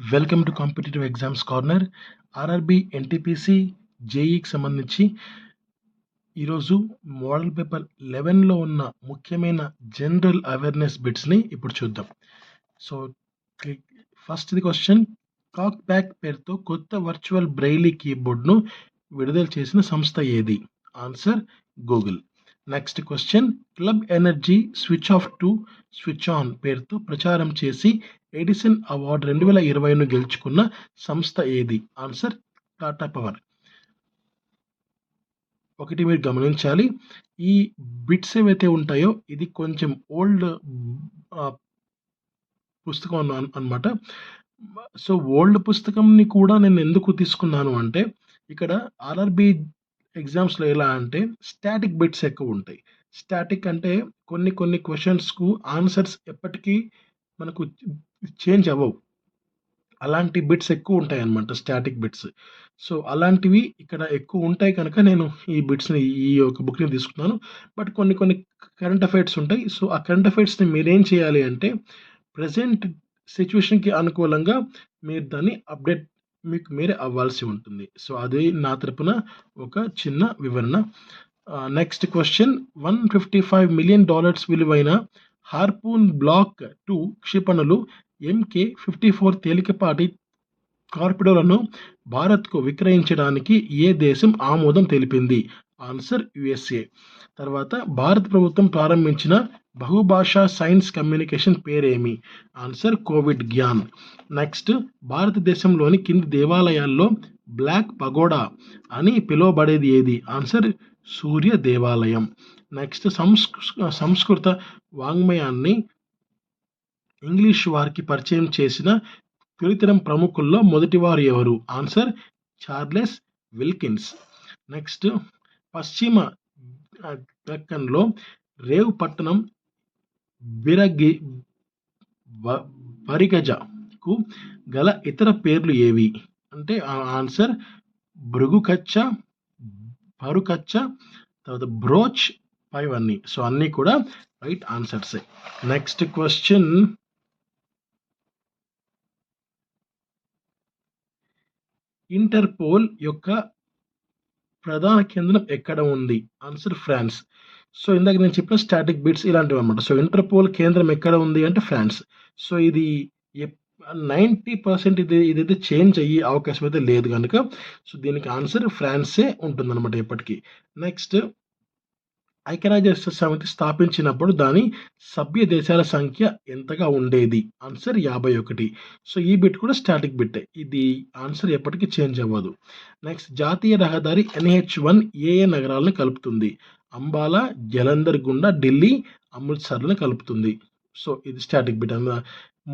Welcome to competitive exams corner. RRB, NTPC, జేఈకి సంబంధించి ఈరోజు మోడల్ పేపర్ 11లో ఉన్న ముఖ్యమైన జనరల్ అవేర్నెస్ బిట్స్ని ఇప్పుడు చూద్దాం. సో ఫస్ట్ది క్వశ్చన్, కాక్ బ్యాక్ పేరుతో కొత్త వర్చువల్ బ్రెయిలీ కీబోర్డ్ను విడుదల చేసిన సంస్థ ఏది? Answer Google. Next question, club energy switch off to switch on పేరుతో ప్రచారం చేసి ఎడిసన్ అవార్డు 2020ను గెలుచుకున్న సంస్థ ఏది? Answer Tata power. ఒకటి మీరు గమనించాలి, ఈ బిట్స్ ఏవైతే ఉంటాయో ఇది కొంచెం ఓల్డ్ పుస్తకం అన్నమాట. సో ఓల్డ్ పుస్తకంని కూడా నేను ఎందుకు తీసుకున్నాను అంటే, ఇక్కడ ఆర్ఆర్బి ఎగ్జామ్స్లో ఎలా అంటే స్టాటిక్ బిట్స్ ఎక్కువ ఉంటాయి. స్టాటిక్ అంటే కొన్ని క్వశ్చన్స్కు ఆన్సర్స్ ఎప్పటికీ మనకు చేంజ్ అవ్వవు. అలాంటి బిట్స్ ఎక్కువ ఉంటాయి అన్నమాట, స్టాటిక్ బిట్స్. సో అలాంటివి ఇక్కడ ఎక్కువ ఉంటాయి కనుక నేను ఈ బిట్స్ని, ఈ యొక్క బుక్ని తీసుకున్నాను. బట్ కొన్ని కరెంట్ అఫైర్స్ ఉంటాయి. సో ఆ కరెంట్ అఫైర్స్ని మీరేం చేయాలి అంటే, ప్రజెంట్ సిచ్యువేషన్కి అనుకూలంగా మీరు దాన్ని అప్డేట్ మీకు మీరే అవ్వాల్సి ఉంటుంది. సో అది నా తరపున ఒక చిన్న వివరణ. నెక్స్ట్ క్వశ్చన్, $155 మిలియన్ విలువైన హార్పూన్ బ్లాక్ 2 క్షిపణులు MK-54 తేలికపాటి టార్పిడోలను భారత్కు విక్రయించడానికి ఏ దేశం ఆమోదం తెలిపింది? Answer USA. తర్వాత భారత ప్రభుత్వం ప్రారంభించిన బహుభాషా సైన్స్ కమ్యూనికేషన్ పేరేమి? Answer Covid Gyan. నెక్స్ట్, భారతదేశంలోని కింది దేవాలయాల్లో బ్లాక్ పగోడా అని పిలువబడేది ఏది? ఆన్సర్ సూర్య దేవాలయం. నెక్స్ట్, సంస్కృత వాంగ్మయాన్ని ఇంగ్లీష్ వారికి పరిచయం చేసిన తొలితరం ప్రముఖుల్లో మొదటివారు ఎవరు? Answer Charles Wilkins. నెక్స్ట్, పశ్చిమ దక్కన్లో రేవ్ పట్టణం బరిగజకు గల ఇతర పేర్లు ఏవి? అంటే ఆన్సర్ భృగుకచ్చ, భరుకచ్చ, తర్వాత బ్రోచ్, ఇవన్నీ. సో అన్నీ కూడా రైట్ ఆన్సర్సే. నెక్స్ట్ క్వశ్చన్, ఇంటర్పోల్ యొక్క ప్రధాన కేంద్రం ఎక్కడ ఉంది? Answer France. సో ఇందాక నేను చెప్పిన స్టాటిక్ బిట్స్ ఇలాంటివి అనమాట. సో ఇంటర్పోల్ కేంద్రం ఎక్కడ ఉంది అంటే ఫ్రాన్స్. సో ఇది 90% ఇదైతే చేంజ్ అయ్యే అవకాశం అయితే లేదు కనుక సో దీనికి ఆన్సర్ ఫ్రాన్సే ఉంటుందన్నమాట ఎప్పటికీ. నెక్స్ట్, ఐక్యరాజ్య సమితి స్థాపించినప్పుడు దాని సభ్య దేశాల సంఖ్య ఎంతగా ఉండేది? ఆన్సర్ 51. సో ఈ బిట్ కూడా స్టాటిక్ బిట్టే, ఇది ఆన్సర్ ఎప్పటికీ చేంజ్ అవ్వదు. నెక్స్ట్, జాతీయ రహదారి NH1 ఏ నగరాలను కలుపుతుంది? అంబాలా, జలంధర్ గుండా ఢిల్లీ, అమృత్సర్లను కలుపుతుంది. సో ఇది స్టాటిక్ బిట్,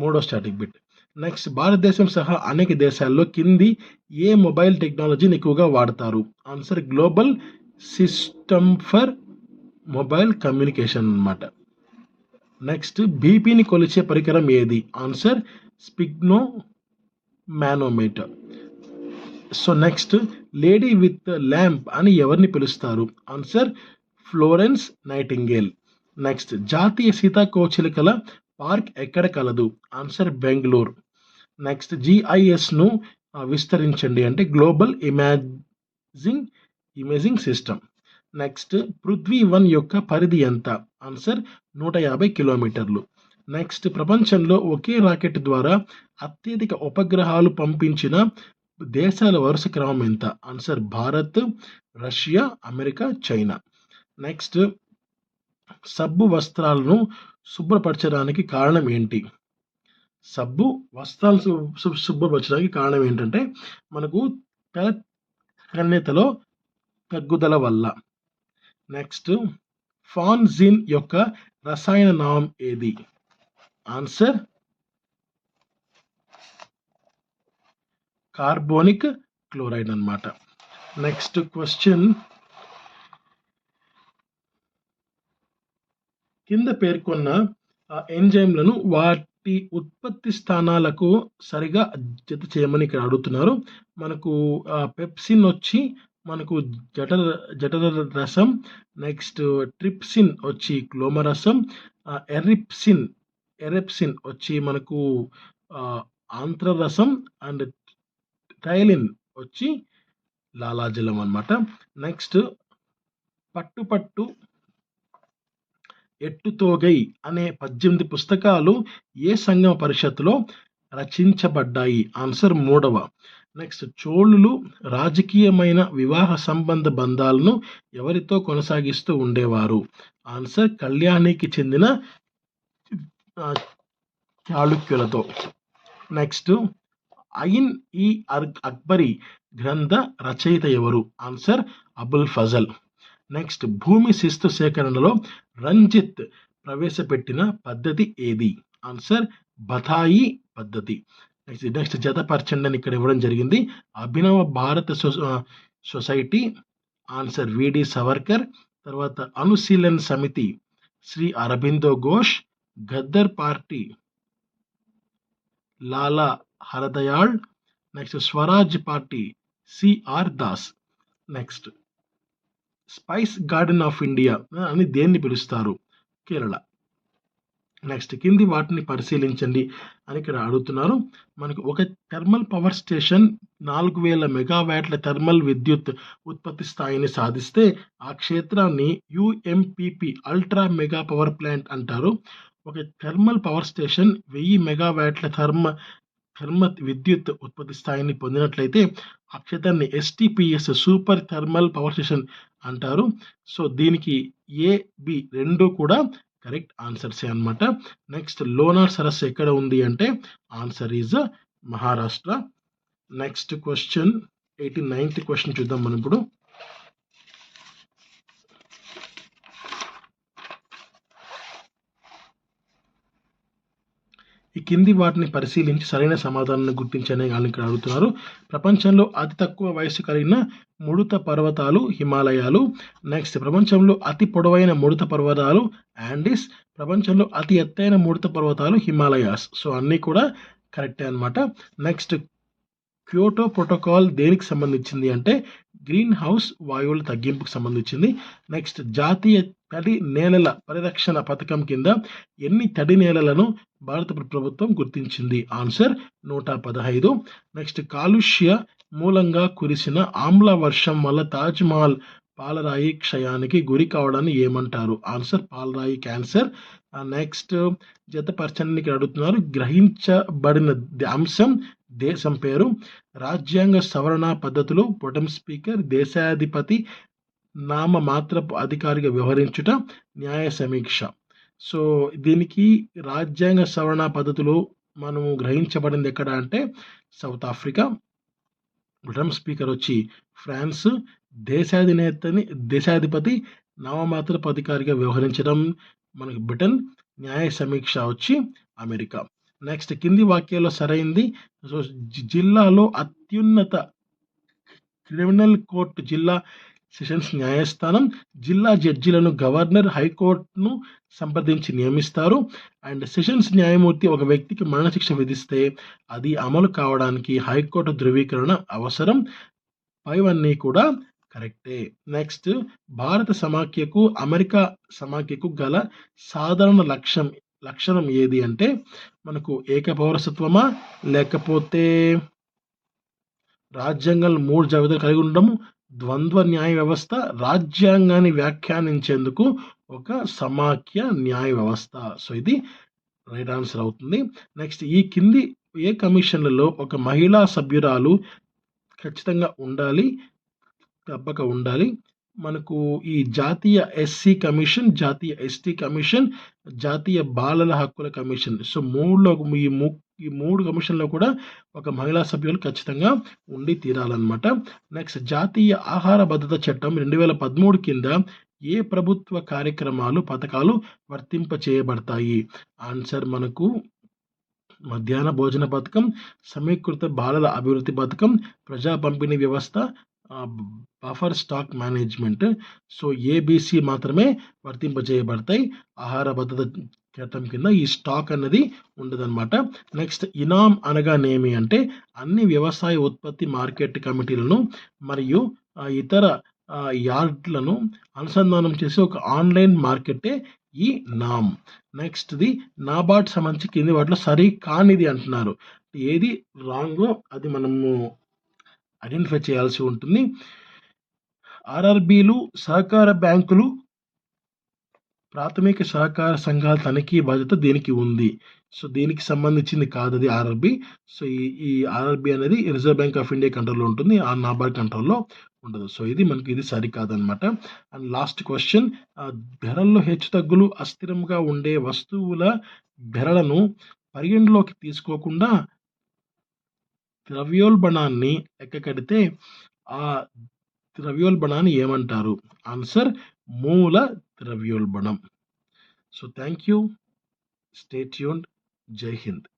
మూడో స్టాటిక్ బిట్. నెక్స్ట్, భారతదేశం సహా అనేక దేశాల్లో కింది ఏ మొబైల్ టెక్నాలజీని ఎక్కువగా వాడతారు? Answer global system for mobile communication అన్నమాట. నెక్స్ట్, బీపీని కొలిచే పరికరం ఏది? Answer sphygmomanometer. So next, lady with lamp అని ఎవరిని పిలుస్తారు? Answer Florence nightingale. నెక్స్ట్, జాతీయ సీతాకోకచిలుకల పార్క్ ఎక్కడ కలదు? ఆన్సర్ బెంగళూరు. నెక్స్ట్, GISను విస్తరించండి అంటే గ్లోబల్ ఇమేజింగ్ సిస్టమ్. నెక్స్ట్, పృథ్వీ-1 యొక్క పరిధి ఎంత? ఆన్సర్ 150 కిలోమీటర్లు. నెక్స్ట్, ప్రపంచంలో ఒకే రాకెట్ ద్వారా అత్యధిక ఉపగ్రహాలు పంపించిన దేశాల వరుస క్రమం ఎంత? Answer Bharat, Russia, America, China. Next, సబ్బు వస్త్రాలను శుభ్రపరచడానికి కారణం ఏంటి? సబ్బు వస్త్రాలను శుభ్రపరచడానికి కారణం ఏంటంటే మనకు నాణ్యతలో తగ్గుదల వల్ల. నెక్స్ట్, ఫాన్జిన్ యొక్క రసాయన నామం ఏది? ఆన్సర్ కార్బోనిక్ క్లోరైడ్ అన్నమాట. నెక్స్ట్ క్వశ్చన్, కింద పేర్కొన్న ఎంజైమ్లను వాటి ఉత్పత్తి స్థానాలకు సరిగా జత చేయమని ఇక్కడ అడుగుతున్నారు. మనకు పెప్సిన్ వచ్చి మనకు జఠర రసం, నెక్స్ట్ ట్రిప్సిన్ వచ్చి క్లోమరసం, ఎరిప్సిన్ వచ్చి మనకు ఆంత్రరసం అండ్ టైలిన్ వచ్చి లాలాజలం అనమాట. నెక్స్ట్ పట్టు పట్టు ఎట్టుతోగై అనే 18 పుస్తకాలు ఏ సంగమ పరిషత్తులో రచించబడ్డాయి? ఆన్సర్ మూడవ. నెక్స్ట్ చోళులు రాజకీయమైన వివాహ సంబంధ బంధాలను ఎవరితో కొనసాగిస్తూ ఉండేవారు? ఆన్సర్ కళ్యాణికి చెందిన చాళుక్యులతో. నెక్స్ట్ ఐన్ ఈ అక్బరీ గ్రంథ రచయిత ఎవరు? ఆన్సర్ అబుల్ ఫజల్. నెక్స్ట్ భూమి శిస్తు సేకరణలో రంజిత్ ప్రవేశపెట్టిన పద్ధతి ఏది? ఆన్సర్ బథాయి పద్ధతి. నెక్స్ట్ జతపరచండి అని ఇక్కడ ఇవ్వడం జరిగింది. అభినవ భారత సొసైటీ ఆన్సర్ విడి సవర్కర్. తర్వాత Anushilan Samiti Shri Aurobindo Ghosh. Ghadar party Lala Hardayal. Next Swaraj party CR Das. Next spice garden of India అని దేన్ని పిలుస్తారు? కేరళ. నెక్స్ట్ కింది వాటిని పరిశీలించండి అని ఇక్కడ అడుగుతున్నారు. మనకు ఒక థర్మల్ పవర్ స్టేషన్ 4000 మెగావాట్ల థర్మల్ విద్యుత్ ఉత్పత్తి స్థాయిని సాధిస్తే ఆ క్షేత్రాన్ని యుఎంపిపి అల్ట్రా మెగా పవర్ ప్లాంట్ అంటారు. ఒక థర్మల్ పవర్ స్టేషన్ 1000 మెగావాట్ల విద్యుత్ ఉత్పత్తి స్థాయిని పొందినట్లయితే ఆ క్షేత్రాన్ని ఎస్టిపిఎస్ సూపర్ థర్మల్ పవర్ స్టేషన్ అంటారు. సో దీనికి ఏ బి రెండు కూడా కరెక్ట్ ఆన్సర్సే అనమాట. నెక్స్ట్ లోనార్ సరస్సు ఎక్కడ ఉంది అంటే answer is Maharashtra. Next question 89th question చూద్దాం మనం ఇప్పుడు. ఈ కింది వాటిని పరిశీలించి సరైన సమాధానాన్ని గుర్తించనే వాళ్ళని ఇక్కడ అడుగుతున్నారు. ప్రపంచంలో అతి తక్కువ వయసు కలిగిన ముడత పర్వతాలు హిమాలయాలు. నెక్స్ట్ ప్రపంచంలో అతి పొడవైన ముడత పర్వతాలు యాండీస్. ప్రపంచంలో అతి ఎత్తైన ముడత పర్వతాలు హిమాలయాస్. సో అన్నీ కూడా కరెక్టే అనమాట. నెక్స్ట్ క్యోటో ప్రోటోకాల్ దేనికి సంబంధించింది అంటే గ్రీన్ హౌస్ వాయువుల తగ్గింపుకు సంబంధించింది. నెక్స్ట్ జాతీయ తడి నేలల పరిరక్షణ పథకం కింద ఎన్ని తడి నేలలను భారత ప్రభుత్వం గుర్తించింది? ఆన్సర్ 115. నెక్స్ట్ కాలుష్య మూలంగా కురిసిన ఆమ్ల వర్షం వల్ల తాజ్మహల్ పాలరాయి క్షయానికి గురి కావడాన్ని ఏమంటారు? ఆన్సర్ పాలరాయి క్యాన్సర్. నెక్స్ట్ జతపరచడానికి అడుగుతున్నారు. గ్రహించబడిన అంశం దేశం పేరు. రాజ్యాంగ సవరణ పద్ధతులు ప్రొటెం స్పీకర్ దేశాధిపతి నామమాత్రపు అధికారిగా వ్యవహరించుట న్యాయ సమీక్ష. సో దీనికి రాజ్యాంగ సవరణ పద్ధతులు మనము గ్రహించబడింది ఎక్కడ అంటే సౌత్ ఆఫ్రికా. ప్రొటెం స్పీకర్ వచ్చి ఫ్రాన్స్. దేశాధిపతి నామమాత్రపు అధికారిగా వ్యవహరించడం మనకి బ్రిటన్. న్యాయ సమీక్ష వచ్చి అమెరికా. నెక్స్ట్ కింది వాక్యాల్లో సరైంది. సో జిల్లాలో అత్యున్నత క్రిమినల్ కోర్టు జిల్లా సెషన్స్ న్యాయస్థానం. జిల్లా జడ్జిలను గవర్నర్ హైకోర్టును సంప్రదించి నియమిస్తారు. అండ్ సెషన్స్ న్యాయమూర్తి ఒక వ్యక్తికి మరణశిక్ష విధిస్తే అది అమలు కావడానికి హైకోర్టు ధృవీకరణ అవసరం. పైవన్నీ కూడా కరెక్టే. నెక్స్ట్ భారత సమాఖ్యకు అమెరికా సమాఖ్యకు గల సాధారణ లక్షణం ఏది అంటే మనకు ఏకపౌరసత్వమా లేకపోతే రాజ్యాంగంలో 3 జాబితాలు కలిగి ఉండడము, ద్వంద్వ న్యాయ వ్యవస్థ, రాజ్యాంగాన్ని వ్యాఖ్యానించేందుకు ఒక సమాఖ్య న్యాయ వ్యవస్థ. సో ఇది రైట్ ఆన్సర్ అవుతుంది. నెక్స్ట్ ఈ కింది ఏ కమిషన్లలో ఒక మహిళా సభ్యురాలు ఖచ్చితంగా ఉండాలి, తప్పక ఉండాలి? మనకు ఈ జాతీయ ఎస్సీ కమిషన్, జాతీయ ఎస్టీ కమిషన్, జాతీయ బాలల హక్కుల కమిషన్. సో ఈ మూడు కమిషన్లో కూడా ఒక మహిళా సభ్యులు ఖచ్చితంగా ఉండి తీరాలన్నమాట. నెక్స్ట్ జాతీయ ఆహార భద్రత చట్టం 2013 కింద ఏ ప్రభుత్వ కార్యక్రమాలు పథకాలు వర్తింప చేయబడతాయి? ఆన్సర్ మనకు మధ్యాహ్న భోజన పథకం, సమీకృత బాలల అభివృద్ధి పథకం, ప్రజా పంపిణీ వ్యవస్థ, buffer stock management. So ABC మాత్రమే వర్తింపజేయబడతాయి. ఆహార భద్రత చట్టం కింద ఈ స్టాక్ అన్నది ఉండదన్నమాట. నెక్స్ట్ ఇనాం అనగానేమి అంటే అన్ని వ్యవసాయ ఉత్పత్తి మార్కెట్ కమిటీలను మరియు ఇతర యార్డ్లను అనుసంధానం చేసి ఒక ఆన్లైన్ మార్కెటే ఈ నామ్. నెక్స్ట్ది నాబార్డ్ సంబంధించి కింది వాటిలో సరి కానిది అంటున్నారు. ఏది రాంగో అది మనము ఐడెంటిఫై చేయాల్సి ఉంటుంది. ఆర్ఆర్‌బీలు, సహకార బ్యాంకులు, ప్రాథమిక సహకార సంఘాల తనిఖీ బాధ్యత దీనికి ఉంది. సో, దీనికి సంబంధించింది కాదది ఆర్ఆర్‌బీ. సో, ఈ ఆర్ఆర్‌బీ అనేది రిజర్వ్ బ్యాంక్ ఆఫ్ ఇండియా కంట్రోల్‌లో ఉంటుంది. నాబార్డ్ కంట్రోల్‌లో ఉండదు. సో, ఇది సరికాదనమాట. అండ్ లాస్ట్ క్వెషన్, ధరల్లో హెచ్చుతగ్గులు, అస్థిరంగా ఉండే వస్తువుల ధరలను పరిగణలోకి తీసుకోకుండా ద్రవ్యోల్బణాన్ని లెక్కకడితే ఆ ద్రవ్యోల్బణాన్ని ఏమంటారు? ఆన్సర్ మూల ద్రవ్యోల్బణం. So, thank you. Stay tuned. జై హింద్.